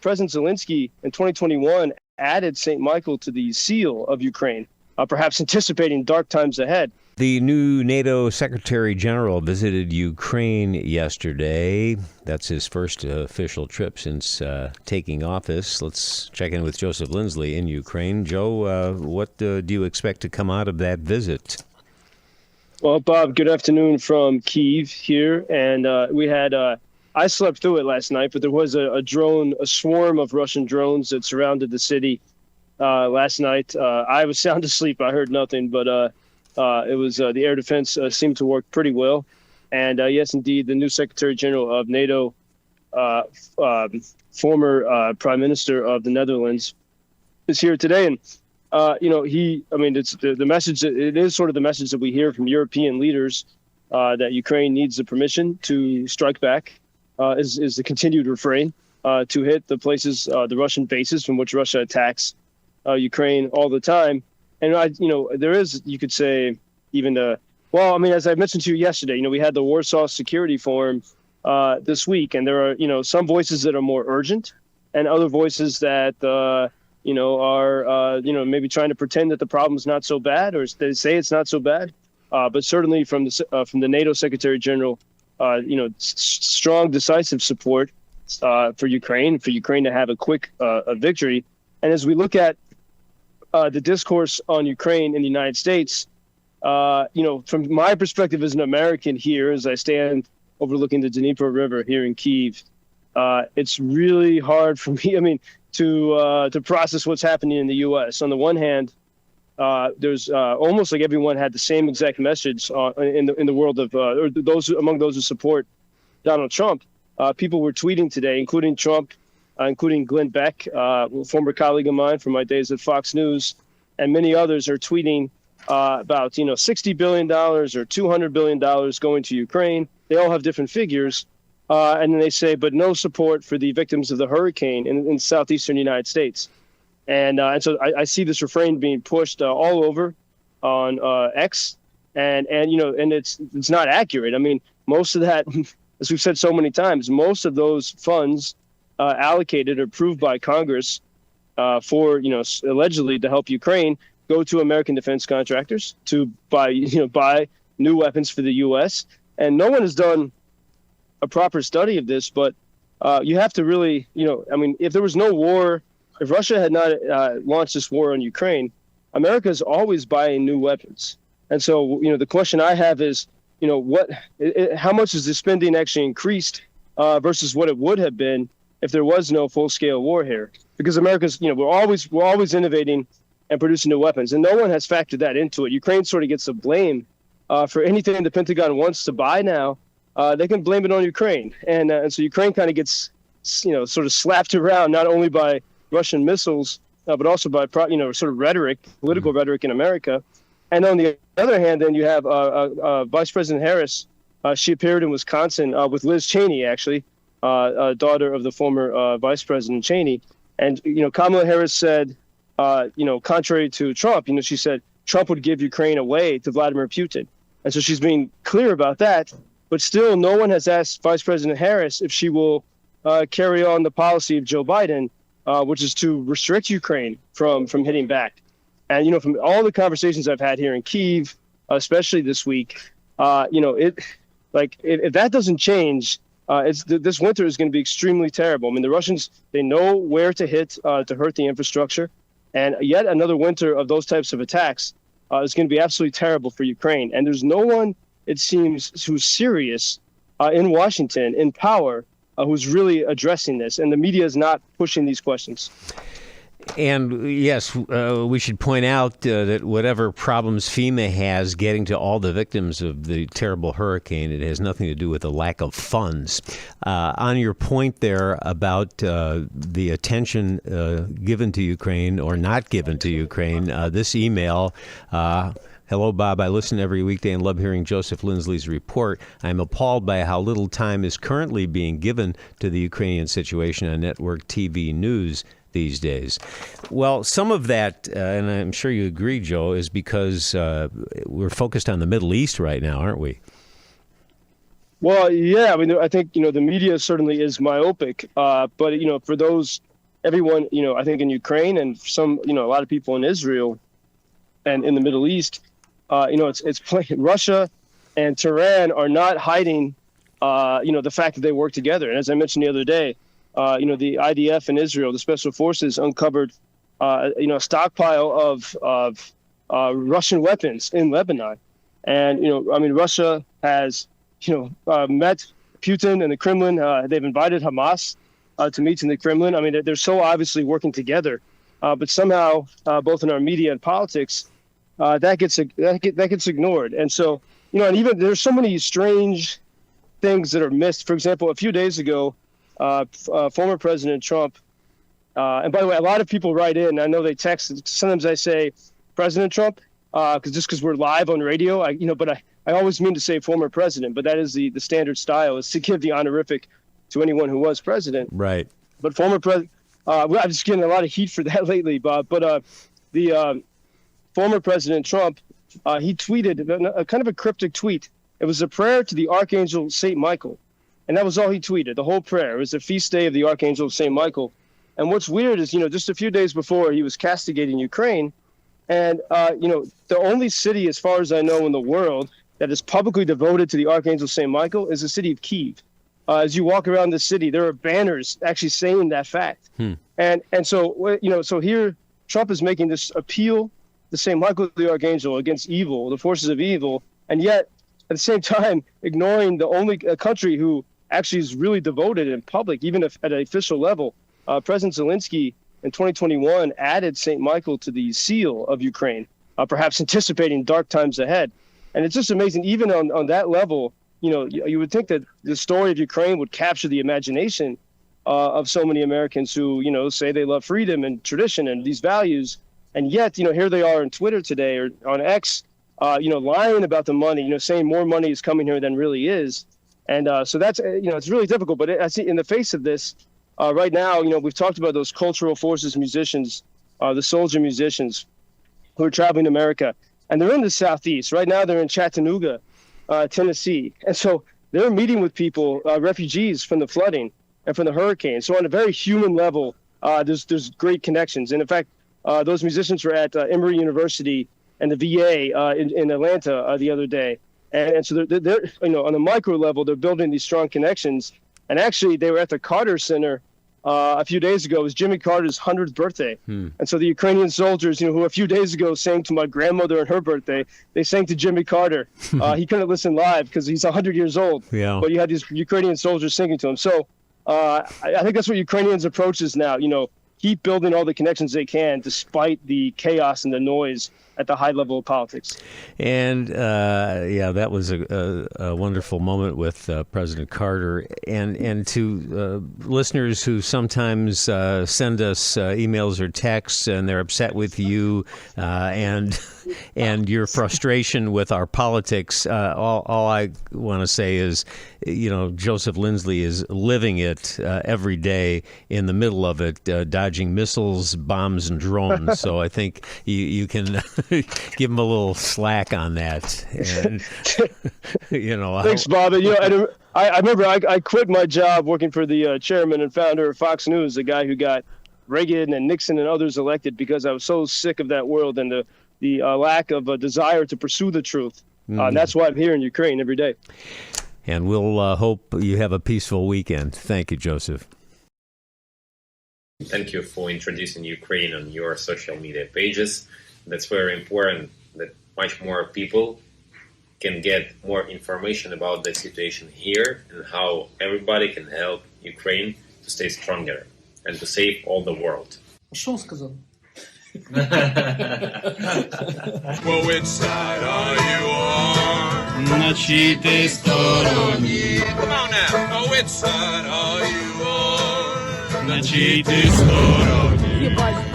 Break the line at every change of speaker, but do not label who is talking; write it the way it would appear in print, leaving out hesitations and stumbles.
President Zelensky in 2021 added St. Michael to the seal of Ukraine, perhaps anticipating dark times ahead.
The new NATO Secretary General visited Ukraine yesterday. That's his first official trip since taking office. Let's check in with Joseph Lindsley in Ukraine. Joe, what do you expect to come out of that visit?
Well, Bob, good afternoon from Kyiv here. And we had, I slept through it last night, but there was a swarm of Russian drones that surrounded the city last night. I was sound asleep. I heard nothing, but it was the air defense seemed to work pretty well. And yes, indeed, the new Secretary General of NATO, former Prime Minister of the Netherlands, is here today. And, it's the message, it is sort of the message that we hear from European leaders that Ukraine needs the permission to strike back, is the continued refrain to hit the places, the Russian bases from which Russia attacks Ukraine all the time. And, there is, you could say, even as I mentioned to you yesterday, we had the Warsaw Security Forum this week, and there are, some voices that are more urgent and other voices that, are, maybe trying to pretend that the problem's not so bad, or they say it's not so bad. But certainly from the NATO Secretary General, strong, decisive support for Ukraine to have a quick victory. And as we look at the discourse on Ukraine in the United States, from my perspective as an American here, as I stand overlooking the Dnieper River here in Kyiv, it's really hard for me, to process what's happening in the U.S. On the one hand, there's almost like everyone had the same exact message in the world of or among those who support Donald Trump. People were tweeting today, including Trump, including Glenn Beck, a former colleague of mine from my days at Fox News, and many others are tweeting about, $60 billion or $200 billion going to Ukraine. They all have different figures. And then they say, but no support for the victims of the hurricane in southeastern United States. And so I see this refrain being pushed all over on X, and it's not accurate. Most of that, as we've said so many times, most of those funds allocated or approved by Congress for, allegedly to help Ukraine go to American defense contractors to buy new weapons for the U.S. And no one has done a proper study of this, but you have to really, if there was no war, if Russia had not launched this war on Ukraine, America is always buying new weapons. And so, the question I have is, how much is the spending actually increased versus what it would have been if there was no full-scale war here? Because America's, we're always innovating and producing new weapons, and no one has factored that into it. Ukraine sort of gets the blame for anything the Pentagon wants to buy now. They can blame it on Ukraine, and so Ukraine kind of gets, sort of slapped around not only by Russian missiles, but also by sort of rhetoric, political rhetoric in America. And on the other hand, then you have Vice President Harris. She appeared in Wisconsin with Liz Cheney, actually, daughter of the former Vice President Cheney. And, Kamala Harris said, contrary to Trump, she said Trump would give Ukraine away to Vladimir Putin. And so she's being clear about that. But still, no one has asked Vice President Harris if she will carry on the policy of Joe Biden, which is to restrict Ukraine from hitting back. And, from all the conversations I've had here in Kyiv, especially this week, if that doesn't change, this winter is going to be extremely terrible. The Russians, they know where to hit to hurt the infrastructure. And yet another winter of those types of attacks is going to be absolutely terrible for Ukraine. And there's no one, it seems, who's serious in Washington, in power, who's really addressing this. And the media is not pushing these questions.
And yes, we should point out that whatever problems FEMA has getting to all the victims of the terrible hurricane, it has nothing to do with the lack of funds. On your point there about the attention given to Ukraine or not given to Ukraine, this email, hello, Bob. I listen every weekday and love hearing Joseph Lindsley's report. I'm appalled by how little time is currently being given to the Ukrainian situation on network TV news these days. Well, some of that, and I'm sure you agree, Joe, is because we're focused on the Middle East right now, aren't we?
Well, yeah. I think, the media certainly is myopic. But, for those everyone, I think in Ukraine and some, a lot of people in Israel and in the Middle East, it's plain. Russia and Tehran are not hiding, the fact that they work together. And as I mentioned the other day, the IDF in Israel, the special forces, uncovered, a stockpile of Russian weapons in Lebanon. And, Russia has, met Putin in the Kremlin. They've invited Hamas to meet in the Kremlin. I mean, they're so obviously working together. But somehow, both in our media and politics, that gets ignored. And so, and even there's so many strange things that are missed. For example, a few days ago, former President Trump, and by the way, a lot of people write in. I know they text. Sometimes I say President Trump, because we're live on radio. But I always mean to say former president. But that is the standard style, is to give the honorific to anyone who was president.
Right.
But former president, I'm just getting a lot of heat for that lately, Bob. But the former President Trump, he tweeted a kind of a cryptic tweet. It was a prayer to the Archangel St. Michael. And that was all he tweeted, the whole prayer. It was the feast day of the Archangel St. Michael. And what's weird is, just a few days before, he was castigating Ukraine. And, the only city, as far as I know, in the world that is publicly devoted to the Archangel St. Michael is the city of Kyiv. As you walk around the city, there are banners actually saying that fact. And so, so here Trump is making this appeal to St. Michael the Archangel against evil, the forces of evil, and yet at the same time ignoring the only country who actually is really devoted in public, even if at an official level. President Zelensky in 2021 added St. Michael to the seal of Ukraine, perhaps anticipating dark times ahead. And it's just amazing, even on that level, you would think that the story of Ukraine would capture the imagination of so many Americans who, say they love freedom and tradition and these values. And yet, here they are on Twitter today or on X, lying about the money, saying more money is coming here than really is. And so that's, it's really difficult. But I see in the face of this, right now, we've talked about those cultural forces musicians, the soldier musicians who are traveling to America. And they're in the Southeast. Right now, they're in Chattanooga, Tennessee. And so they're meeting with people, refugees from the flooding and from the hurricane. So on a very human level, there's great connections. And in fact, those musicians were at Emory University and the VA in Atlanta the other day. And so they're on a micro level, they're building these strong connections. And actually, they were at the Carter Center a few days ago. It was Jimmy Carter's 100th birthday. And so the Ukrainian soldiers, who a few days ago sang to my grandmother on her birthday, they sang to Jimmy Carter. He couldn't listen live because he's 100 years old. Yeah. But you had these Ukrainian soldiers singing to him. So I think that's what Ukrainians' approach is now, keep building all the connections they can despite the chaos and the noise at the high level of politics. And
that was a wonderful moment with President Carter. And to listeners who sometimes send us emails or texts and they're upset with you and your frustration with our politics, all I want to say is, Joseph Lindsley is living it every day in the middle of it, dodging missiles, bombs, and drones. So I think you can give him a little slack on that. And,
Thanks, Bob. And, I remember I quit my job working for the chairman and founder of Fox News, the guy who got Reagan and Nixon and others elected, because I was so sick of that world and the lack of a desire to pursue the truth. And that's why I'm here in Ukraine every day.
And we'll hope you have a peaceful weekend. Thank you, Joseph.
Thank you for introducing Ukraine on your social media pages. That's very important, that much more people can get more information about the situation here and how everybody can help Ukraine to stay stronger and to save all the world.
Что он сказал?
Well, which side are you on?
На чьей ты стороне?
Come on now. Oh, which side are you on?
На чьей ты стороне?